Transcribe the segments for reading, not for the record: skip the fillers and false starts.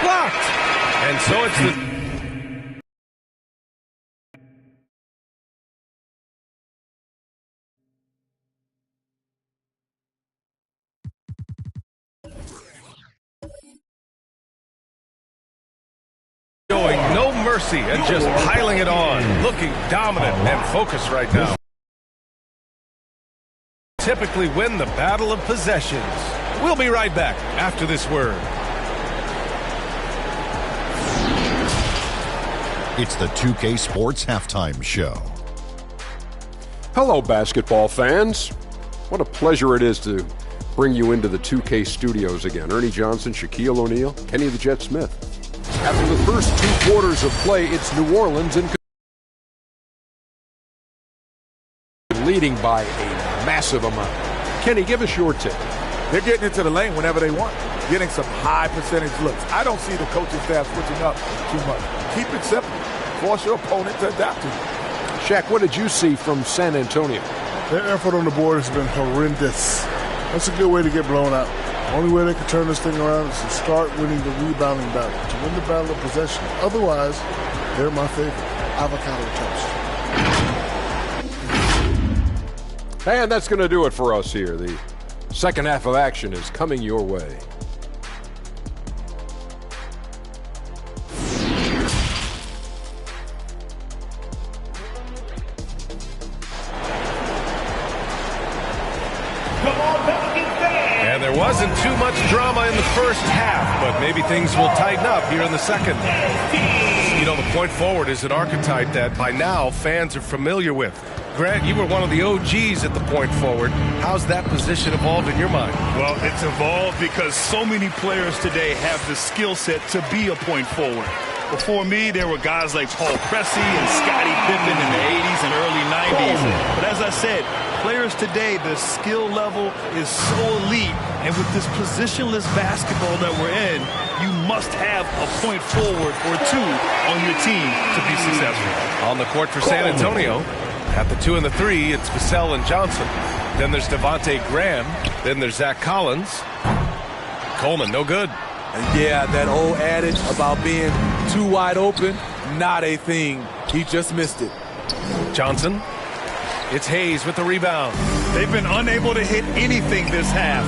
blocked. And so it's the... showing no mercy and just piling it on. Looking dominant and focused right now. Typically win the battle of possessions. We'll be right back after this word. It's the 2K Sports Halftime Show. Hello, basketball fans. What a pleasure it is to bring you into the 2K studios again. Ernie Johnson, Shaquille O'Neal, Kenny the Jet Smith. After the first 2 quarters of play, it's New Orleans in leading by a massive amount. Kenny, give us your take. They're getting into the lane whenever they want, getting some high percentage looks. I don't see the coaching staff switching up too much. Keep it simple. Force your opponent to adapt to you. Shaq, what did you see from San Antonio? Their effort on the board has been horrendous. That's a good way to get blown out. The only way they can turn this thing around is to start winning the rebounding battle, to win the battle of possession. Otherwise, they're my favorite. Avocado toast. And that's going to do it for us here. The second half of action is coming your way. And there wasn't too much drama in the first half, but maybe things will tighten up here in the second. You know, the point forward is an archetype that by now fans are familiar with. Grant, you were one of the OGs at the point forward. How's that position evolved in your mind? Well, it's evolved because so many players today have the skill set to be a point forward. Before me, there were guys like Paul Pressey and Scottie Pippen in the 80s and early 90s. But as I said, players today, the skill level is so elite. And with this positionless basketball that we're in, you must have a point forward or two on your team to be successful. On the court for San Antonio, at the 2 and the 3, it's Vassell and Johnson. Then there's Devontae Graham. Then there's Zach Collins. Coleman, no good. And yeah, that old adage about being too wide open, not a thing. He just missed it. Johnson. It's Hayes with the rebound. They've been unable to hit anything this half.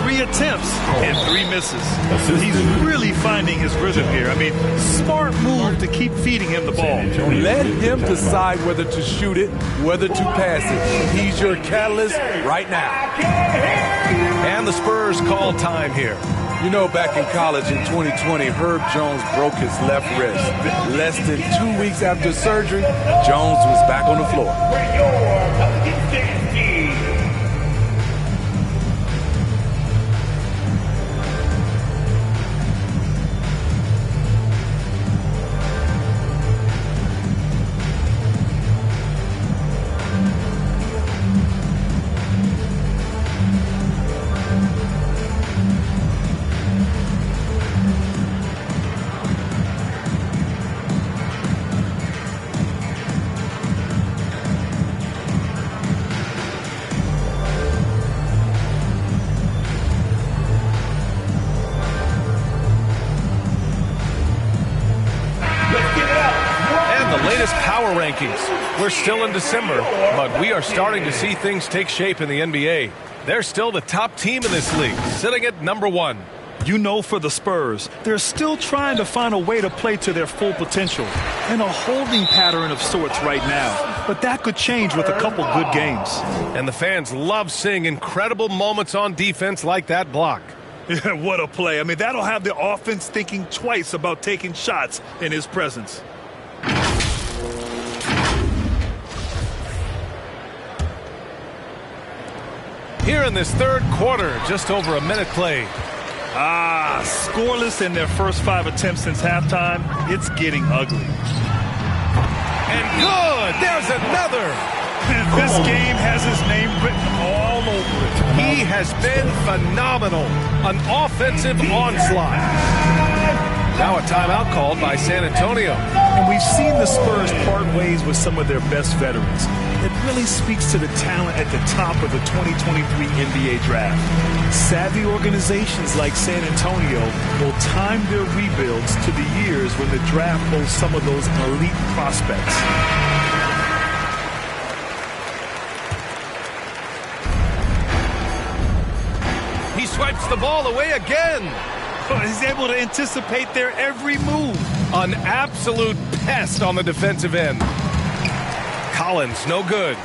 3 attempts and 3 misses. So he's really finding his rhythm here. I mean, smart move to keep feeding him the ball. Let him decide whether to shoot it, whether to pass it. He's your catalyst right now. And the Spurs call time here. You know, back in college in 2020, Herb Jones broke his left wrist. Less than 2 weeks after surgery, Jones was back on the floor. Power rankings. We're still in December, but we are starting to see things take shape in the NBA. They're still the top team in this league, sitting at number 1. You know, for the Spurs, they're still trying to find a way to play to their full potential in a holding pattern of sorts right now. But that could change with a couple good games. And the fans love seeing incredible moments on defense like that block. Yeah, what a play. I mean, that'll have the offense thinking twice about taking shots in his presence. Here in this third quarter, just over a minute played. Scoreless in their first 5 attempts since halftime. It's getting ugly. And good! There's another! This game has his name written all over it. He has been phenomenal. An offensive onslaught. Now a timeout called by San Antonio. And we've seen the Spurs part ways with some of their best veterans. it really speaks to the talent at the top of the 2023 NBA draft. Savvy organizations like San Antonio will time their rebuilds to the years when the draft holds some of those elite prospects. He swipes the ball away again. He's able to anticipate their every move. An absolute pest on the defensive end. Collins, no good.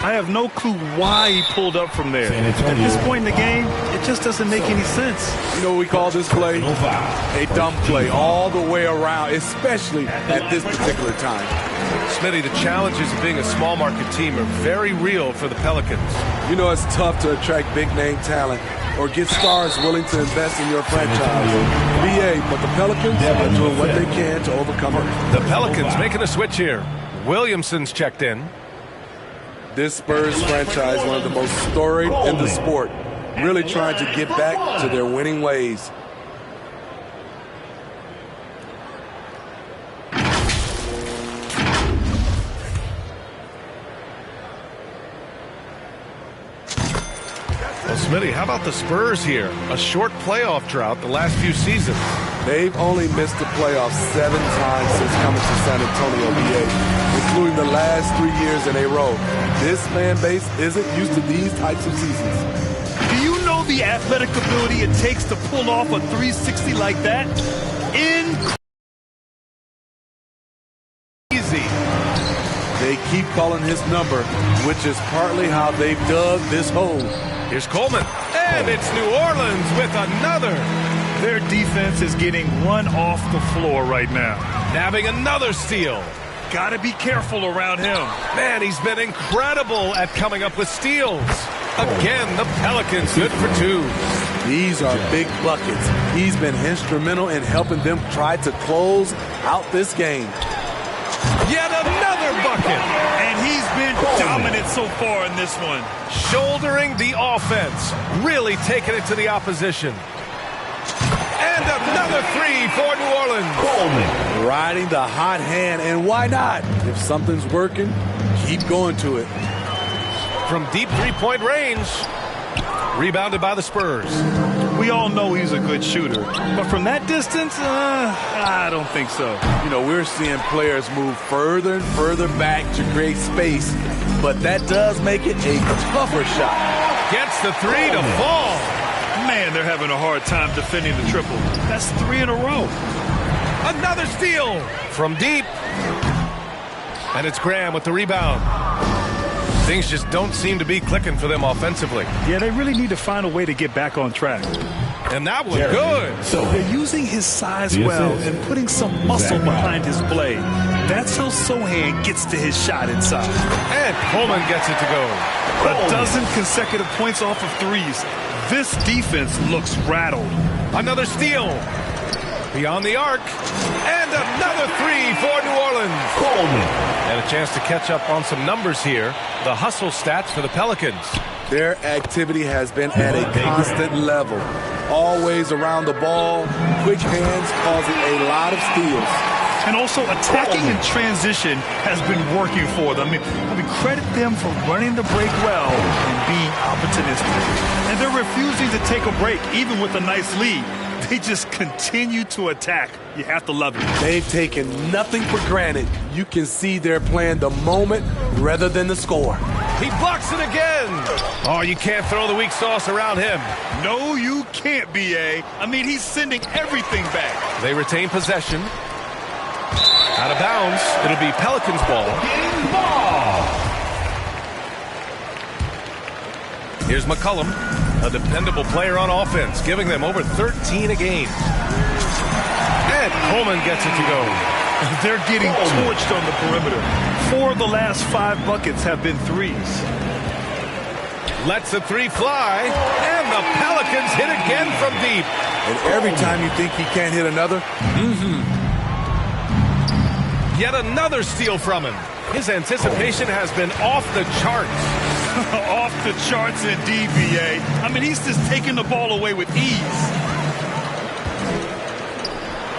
I have no clue why he pulled up from there. At this point in the game, it just doesn't make any sense. You know what we call this play? A dumb play all the way around, especially at this particular time. Smitty, the challenges of being a small market team are very real for the Pelicans. You know it's tough to attract big-name talent or get stars willing to invest in your franchise. BA, but the Pelicans are doing what they can to overcome it. The Pelicans making a switch here. Williamson's checked in. This Spurs franchise, one of the most storied in the sport, really trying to get back to their winning ways. Well, Smitty, how about the Spurs here? A short playoff drought the last few seasons. They've only missed the playoffs 7 times since coming to San Antonio, BA, including the last 3 years in a row. This fan base isn't used to these types of seasons. Do you know the athletic ability it takes to pull off a 360 like that? Easy. They keep calling his number, which is partly how they've dug this hole. Here's Coleman. And it's New Orleans with another. Their defense is getting run off the floor right now. Nabbing another steal. Got to be careful around him. Man, he's been incredible at coming up with steals. Again, the Pelicans good for 2. These are big buckets. He's been instrumental in helping them try to close out this game. Yet another bucket. And he's been dominant so far in this one. Shouldering the offense. Really taking it to the opposition. And another 3 for New Orleans. Riding the hot hand, and why not? If something's working, keep going to it. From deep three-point range. Rebounded by the Spurs. We all know he's a good shooter. But from that distance, I don't think so. You know, we're seeing players move further and further back to create space. But that does make it a tougher shot. Gets the 3 to fall. Man, they're having a hard time defending the triple. That's 3 in a row. Another steal from deep. And it's Graham with the rebound. Things just don't seem to be clicking for them offensively. Yeah, they really need to find a way to get back on track. And that was good. So they're using his size well and putting some muscle behind his blade. That's how Sohan gets to his shot inside. And Coleman gets it to go. A dozen consecutive points off of threes. This defense looks rattled. Another steal. Beyond the arc. And another 3 for New Orleans. Coleman. And a chance to catch up on some numbers here. The hustle stats for the Pelicans. Their activity has been at a constant level. Always around the ball. Quick hands causing a lot of steals. And also attacking in transition has been working for them. I mean, credit them for running the break well and being opportunistic. And they're refusing to take a break, even with a nice lead. They just continue to attack. You have to love it. They've taken nothing for granted. You can see they're playing the moment rather than the score. He blocks it again. Oh, you can't throw the weak sauce around him. No, you can't, B.A. I mean, he's sending everything back. They retain possession. Out of bounds. It'll be Pelicans ball. Here's McCollum, a dependable player on offense, giving them over 13 a game. And Coleman gets it to go. They're getting torched on the perimeter. 4 of the last 5 buckets have been threes. Lets the 3 fly, and the Pelicans hit again from deep. And every time you think he can't hit another, Yet another steal from him. His anticipation has been off the charts. Off the charts indeed, B.A. I mean, he's just taking the ball away with ease.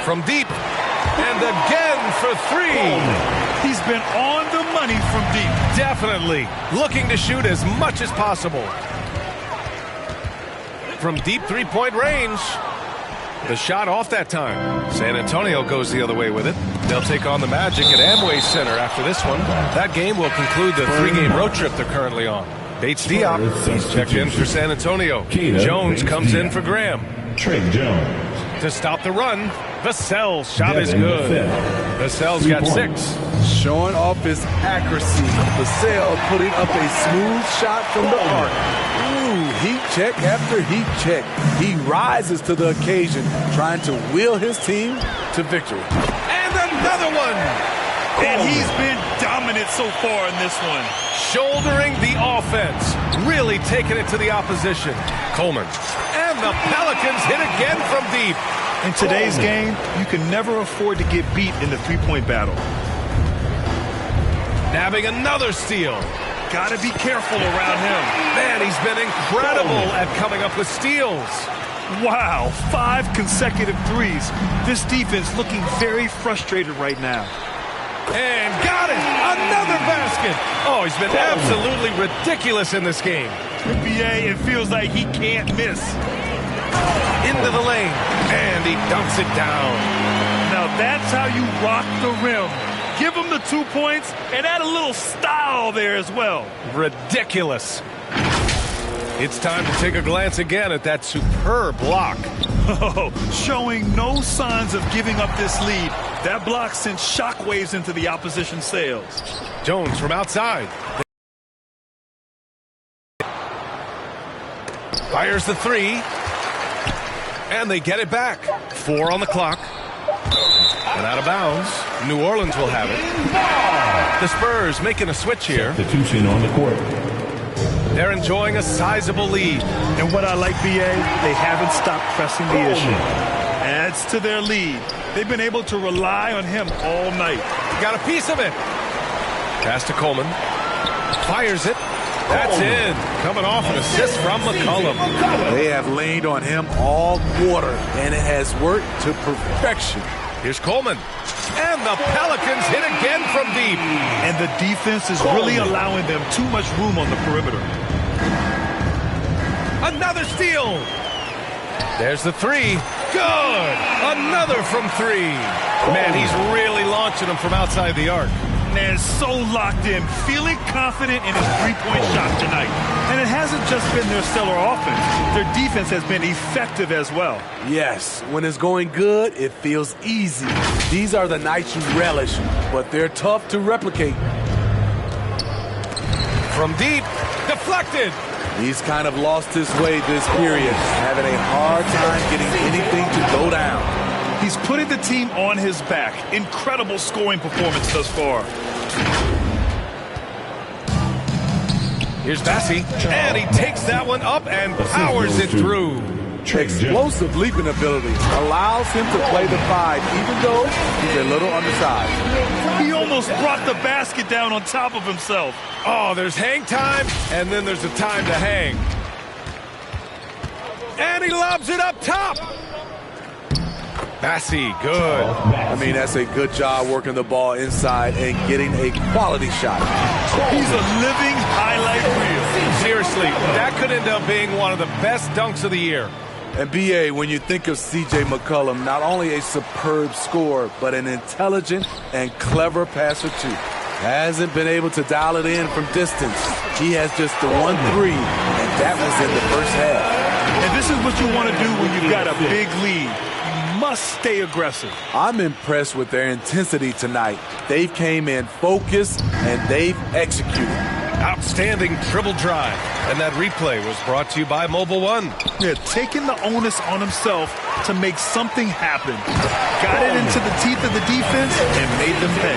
From deep, and again for 3. He's been on the money money from deep. Definitely. Looking to shoot as much as possible. From deep three-point range. The shot off that time. San Antonio goes the other way with it. They'll take on the Magic at Amway Center after this one. That game will conclude the three-game road trip they're currently on. Bates Diop, he's checked in for San Antonio. Jones comes in for Graham. Trey Jones. To stop the run, Vassell's shot is good. Vassell's got 6. Showing off his accuracy. Vassell putting up a smooth shot from the arc. Ooh, heat check after heat check. He rises to the occasion, trying to wheel his team to victory. And another one! And he's been dominant so far in this one. Shouldering the offense. Really taking it to the opposition. Coleman. And the Pelicans hit again from deep. In today's game, you can never afford to get beat in the three-point battle. Nabbing another steal. Got to be careful around him. Man, he's been incredible at coming up with steals. Wow, 5 consecutive threes. This defense looking very frustrated right now. And got it! Another basket! Oh, he's been absolutely ridiculous in this game. NBA, it feels like he can't miss. Into the lane, and he dumps it down. Now that's how you rock the rim. Give him the 2 points and add a little style there as well. Ridiculous. It's time to take a glance again at that superb block. Oh, showing no signs of giving up this lead. That block sent shockwaves into the opposition sails. Jones from outside. Fires the 3. And they get it back. 4 on the clock. And out of bounds. New Orleans will have it. The Spurs making a switch here. Substitution on the court. They're enjoying a sizable lead. And what I like, BA, they haven't stopped pressing the issue. Adds to their lead. They've been able to rely on him all night. Got a piece of it. Pass to Coleman. Fires it. That's in. Coming off an assist from McCollum. They have leaned on him all quarter, and it has worked to perfection. Here's Coleman. And the Pelicans hit again from deep. And the defense is really allowing them too much room on the perimeter. Another steal. There's the 3. Good. Another from 3. Man, he's really launching them from outside the arc. Man, so locked in, feeling confident in his three-point shot tonight. And it hasn't just been their stellar offense. Their defense has been effective as well. Yes, when it's going good, it feels easy. These are the nights you relish, but they're tough to replicate. From deep, deflected. He's kind of lost his way this period, having a hard time getting anything to go down. He's putting the team on his back. Incredible scoring performance thus far. Here's Bassi, and he takes that one up and powers it through. Explosive leaping ability allows him to play the 5, even though he's a little undersized. He almost brought the basket down on top of himself. Oh, there's hang time, and then there's a time to hang. And he lobs it up top. Bassi, good. I mean, that's a good job working the ball inside and getting a quality shot. He's a living highlight reel. Seriously, that could end up being one of the best dunks of the year. And BA, when you think of C.J. McCollum, not only a superb scorer, but an intelligent and clever passer too. Hasn't been able to dial it in from distance. He has just the 1 3, and that was in the first half. And this is what you want to do when you've got a big lead. Must stay aggressive. I'm impressed with their intensity tonight. They've came in focused and they've executed. Outstanding dribble drive. And that replay was brought to you by Mobile One. Yeah, taking the onus on himself to make something happen. Got it into the teeth of the defense and made them pay.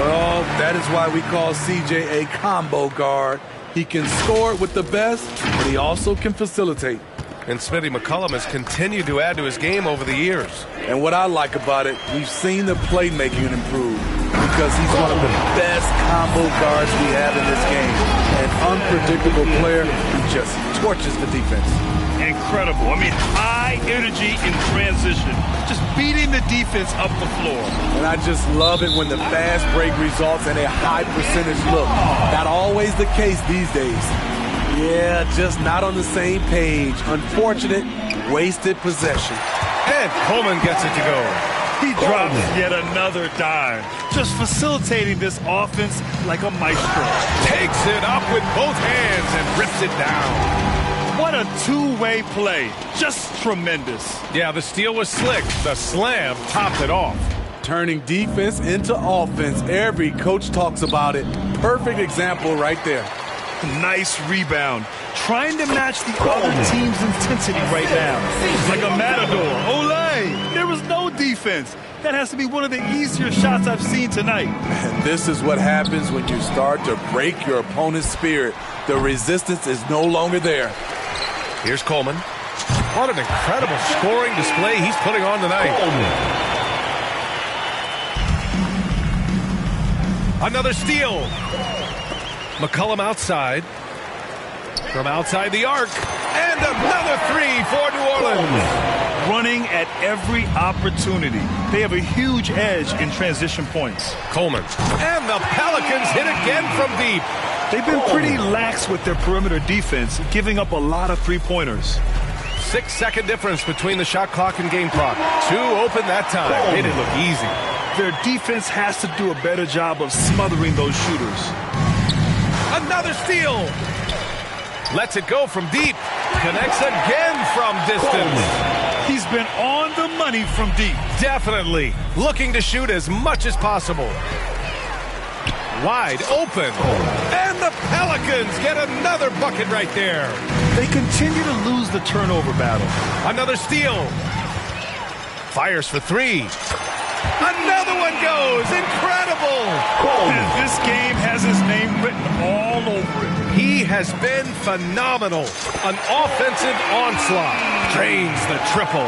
Well, that is why we call CJ a combo guard. He can score with the best, but he also can facilitate. And Smitty McCollum has continued to add to his game over the years. And what I like about it, we've seen the playmaking improve because he's one of the best combo guards we have in this game. An unpredictable player who just torches the defense. incredible. I mean, high energy in transition. Just beating the defense up the floor. And I just love it when the fast break results in a high percentage look. Not always the case these days. Yeah, just not on the same page. Unfortunate, wasted possession. And Coleman gets it to go. He drops yet another dime, just facilitating this offense like a maestro. Takes it up with both hands and rips it down. What a two-way play. Just tremendous. Yeah, the steal was slick. The slam topped it off. Turning defense into offense. Every coach talks about it. Perfect example right there. Nice rebound. Trying to match the other team's intensity right now. Like a matador. Olay! There was no defense. That has to be one of the easier shots I've seen tonight. And this is what happens when you start to break your opponent's spirit. The resistance is no longer there. Here's Coleman. What an incredible scoring display he's putting on tonight. Another steal. McCollum outside. From outside the arc. And another three for New Orleans. Running at every opportunity. They have a huge edge in transition points. Coleman. And the Pelicans hit again from deep. They've been pretty lax with their perimeter defense, giving up a lot of three-pointers. 6-second difference between the shot clock and game clock. Two open that time. Made it look easy. Their defense has to do a better job of smothering those shooters. Another steal. Lets it go from deep. Connects again from distance. He's been on the money from deep. Definitely. Looking to shoot as much as possible. Wide open. And the Pelicans get another bucket right there. They continue to lose the turnover battle. Another steal. Fires for three. Another one goes. Incredible. This game has his name written all over it. He has been phenomenal. An offensive onslaught. Drains the triple.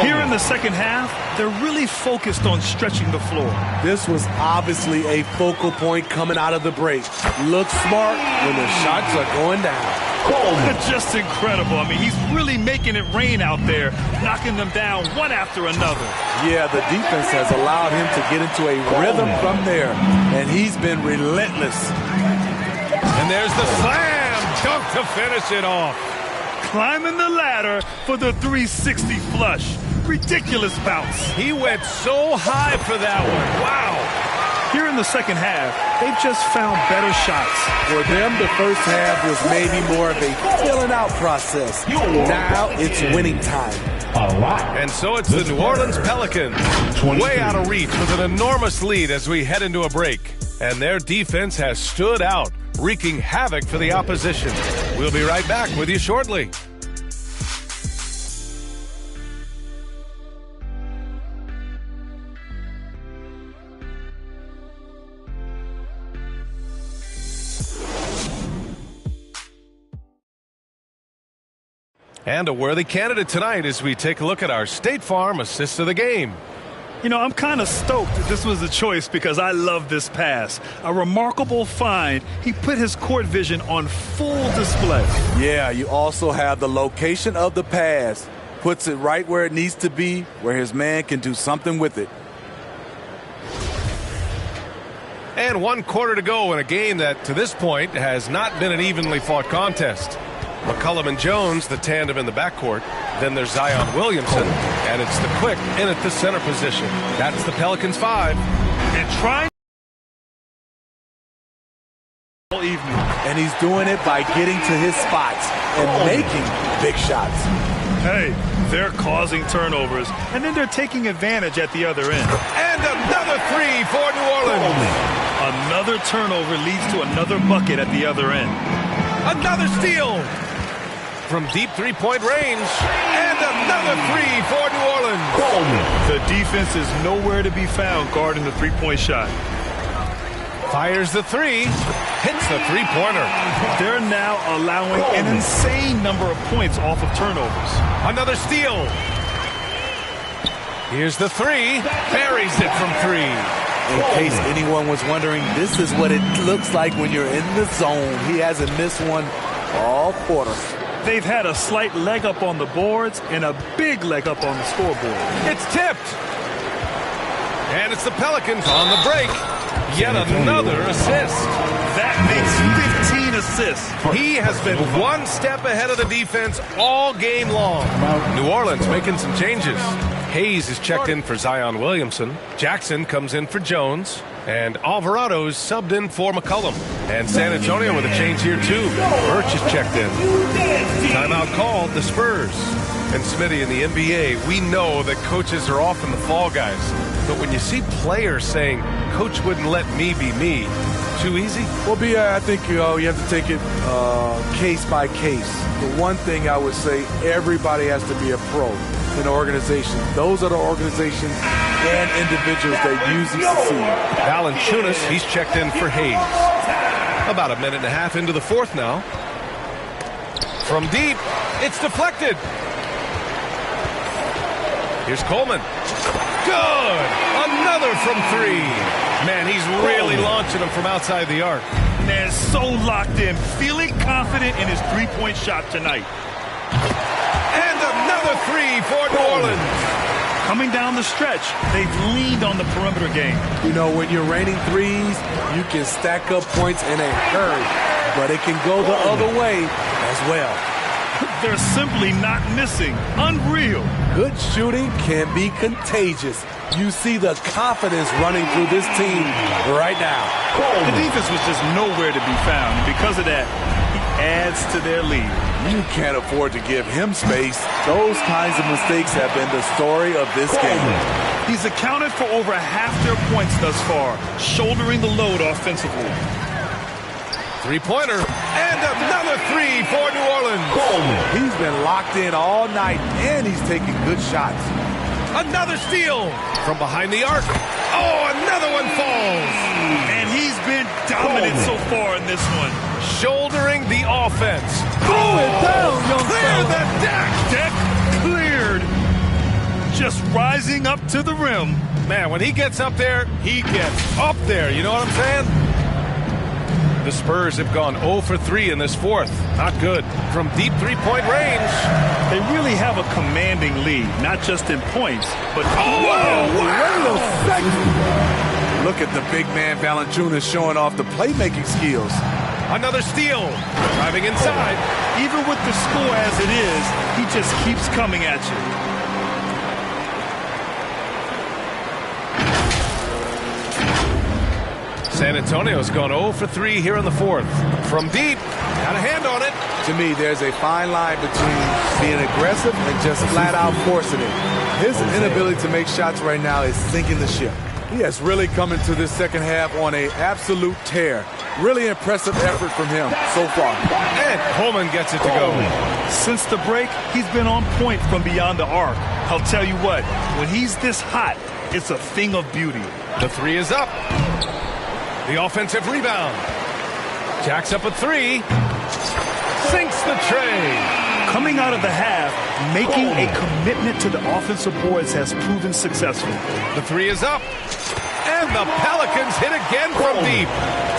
Here in the second half, they're really focused on stretching the floor. This was obviously a focal point coming out of the break. Looks smart when the shots are going down. Just incredible. I mean, he's really making it rain out there, knocking them down one after another. Yeah, the defense has allowed him to get into a rhythm from there, and he's been relentless. And there's the slam dunk to finish it off. Climbing the ladder for the 360 flush. Ridiculous bounce. He went so high for that one. Wow. Here in the second half, they've just found better shots. For them, the first half was maybe more of a filling out process. Now it's winning time. And so it's the New Orleans Pelicans, way out of reach with an enormous lead as we head into a break. And their defense has stood out, wreaking havoc for the opposition. We'll be right back with you shortly. And a worthy candidate tonight as we take a look at our State Farm assist of the game. You know, I'm kind of stoked that this was a choice because I love this pass. A remarkable find. He put his court vision on full display. Yeah, you also have the location of the pass. Puts it right where it needs to be, where his man can do something with it. And 1 quarter to go in a game that, to this point, has not been an evenly fought contest. McCollum and Jones, the tandem in the backcourt. Then there's Zion Williamson, and it's the Quick in at the center position. That's the Pelicans 5. And trying all evening. And he's doing it by getting to his spots and making big shots. Hey, they're causing turnovers, and then they're taking advantage at the other end. And another three for New Orleans. Another turnover leads to another bucket at the other end. Another steal from deep three-point range. And another three for New Orleans. The defense is nowhere to be found guarding the three-point shot. Fires the three. Hits the three-pointer. They're now allowing an insane number of points off of turnovers. Another steal. Here's the three. Buries it from three. In case anyone was wondering, this is what it looks like when you're in the zone. He hasn't missed one all quarter. They've had a slight leg up on the boards and a big leg up on the scoreboard. It's tipped. And it's the Pelicans on the break. Yet another assist. That makes 15 assists. He has been one step ahead of the defense all game long. New Orleans making some changes. Hayes is checked in for Zion Williamson. Jackson comes in for Jones. And Alvarado's subbed in for McCollum. And San Antonio with a change here, too. Birch is checked in. Timeout called, the Spurs. And Smitty, in the NBA, we know that coaches are often the fall guys. But when you see players saying, Coach wouldn't let me be me, too easy? Well, I think you have to take it case by case. The one thing I would say, everybody has to be a pro in an organization. Those are the organizations and individuals that usually succeed. Valanciunas, he's checked in for Hayes. About a minute and a half into the fourth now. From deep, it's deflected. Here's Coleman. Good! Another from three. Man, he's really launching them from outside the arc. Man, so locked in, feeling confident in his three-point shot tonight. And another three for New Orleans. Coming down the stretch, they've leaned on the perimeter game. You know, when you're raining threes, you can stack up points in a hurry, but it can go the other way as well. They're simply not missing. Unreal. Good shooting can be contagious. You see the confidence running through this team right now. The defense was just nowhere to be found, and because of that, he adds to their lead. You can't afford to give him space. Those kinds of mistakes have been the story of this game. He's accounted for over half their points thus far, shouldering the load offensively. Three-pointer, and another three for New Orleans. He's been locked in all night, and he's taking good shots. Another steal from behind the arc. Oh, another one falls. And he's been dominant so far in this one. Shouldering the offense. Throw it down, young Clear fella. the deck. Deck cleared. Just rising up to the rim. Man, when he gets up there, he gets up there. You know what I'm saying? The Spurs have gone 0 for 3 in this fourth. Not good. From deep three-point range. They really have a commanding lead, not just in points, but... Wow! Look at the big man Valanciunas showing off the playmaking skills. Another steal. Driving inside. Even with the score as it is, he just keeps coming at you. San Antonio's gone 0 for 3 here in the fourth. From deep, got a hand on it. To me, there's a fine line between being aggressive and just flat out forcing it. His inability to make shots right now is sinking the ship. He has really come into this second half on an absolute tear. Really impressive effort from him so far. And Coleman gets it to go. Since the break, he's been on point from beyond the arc. I'll tell you what, when he's this hot, it's a thing of beauty. The three is up. The offensive rebound. Jacks up a three. Sinks the tray. Coming out of the half, making a commitment to the offensive boards has proven successful. The three is up. And the Pelicans hit again from deep.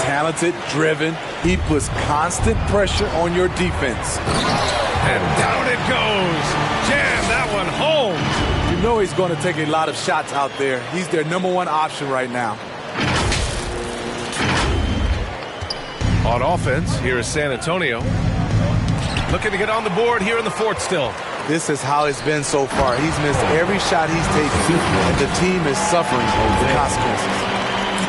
Talented, driven. He puts constant pressure on your defense. And down it goes. Jam that one home. You know he's going to take a lot of shots out there. He's their #1 option right now. On offense, here is San Antonio. Looking to get on the board here in the fourth still. This is how it's been so far. He's missed every shot he's taken, and the team is suffering the consequences.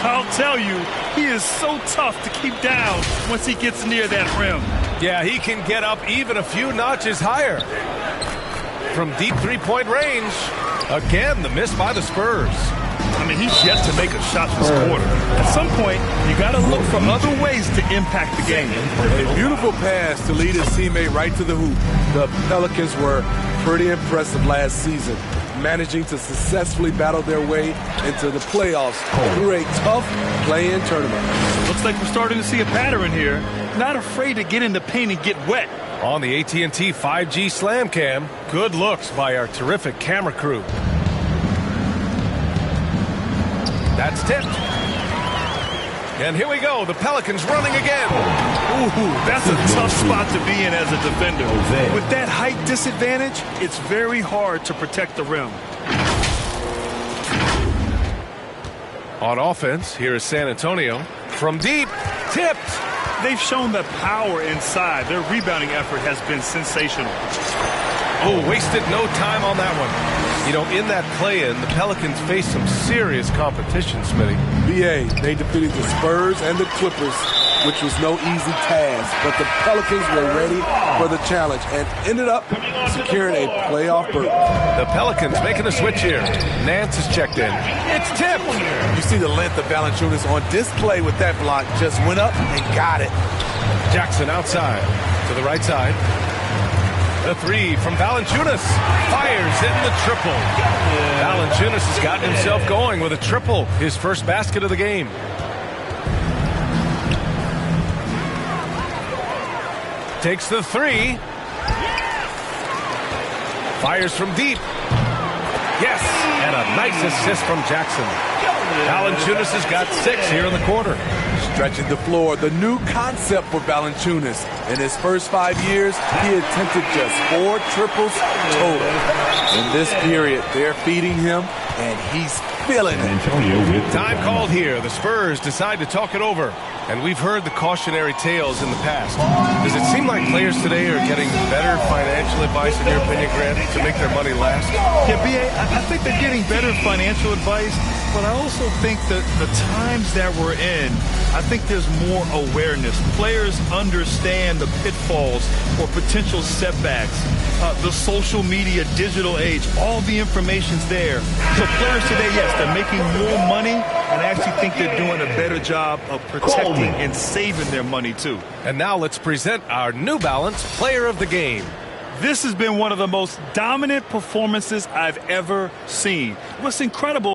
I'll tell you, he is so tough to keep down once he gets near that rim. Yeah, he can get up even a few notches higher. From deep three-point range, again, the miss by the Spurs. I mean, he's yet to make a shot this quarter. At some point, you got to look for other ways to impact the game. A beautiful pass to lead his teammate right to the hoop. The Pelicans were pretty impressive last season, managing to successfully battle their way into the playoffs through a tough play-in tournament. Looks like we're starting to see a pattern here. Not afraid to get in the paint and get wet. On the AT&T 5G Slam Cam, good looks by our terrific camera crew. That's tipped. And here we go. The Pelicans running again. Ooh, that's a tough spot to be in as a defender. With that height disadvantage, it's very hard to protect the rim. On offense, here is San Antonio. From deep, tipped. They've shown the power inside. Their rebounding effort has been sensational. Oh, wasted no time on that one. You know, in that play-in, the Pelicans faced some serious competition, Smitty. BA, they defeated the Spurs and the Clippers, which was no easy task. But the Pelicans were ready for the challenge and ended up securing a playoff berth. The Pelicans making a switch here. Nance is checked in. It's tipped. You see the length of Valanciunas on display with that block. Just went up and got it. Jackson outside to the right side. The three from Valanciunas. Fires in the triple. Valanciunas has gotten himself going with a triple. His first basket of the game. Takes the three. Fires from deep. Yes, and a nice assist from Jackson. Valanciunas has got 6 here in the quarter. Stretching the floor, the new concept for Valanciunas. In his first 5 years, he attempted just 4 triples total. In this period, they're feeding him, and he's feeling it. Time called here. The Spurs decide to talk it over. And we've heard the cautionary tales in the past. Does it seem like players today are getting better financial advice, in your opinion, Grant, to make their money last? Yeah, B.A., I think they're getting better financial advice, but I also think that the times that we're in, I think there's more awareness. Players understand the pitfalls or potential setbacks. The social media, digital age, all the information's there. So players today, yes, they're making more money, and I actually think they're doing a better job of protecting and saving their money too. And now let's present our New Balance Player of the Game. This has been one of the most dominant performances I've ever seen. What's incredible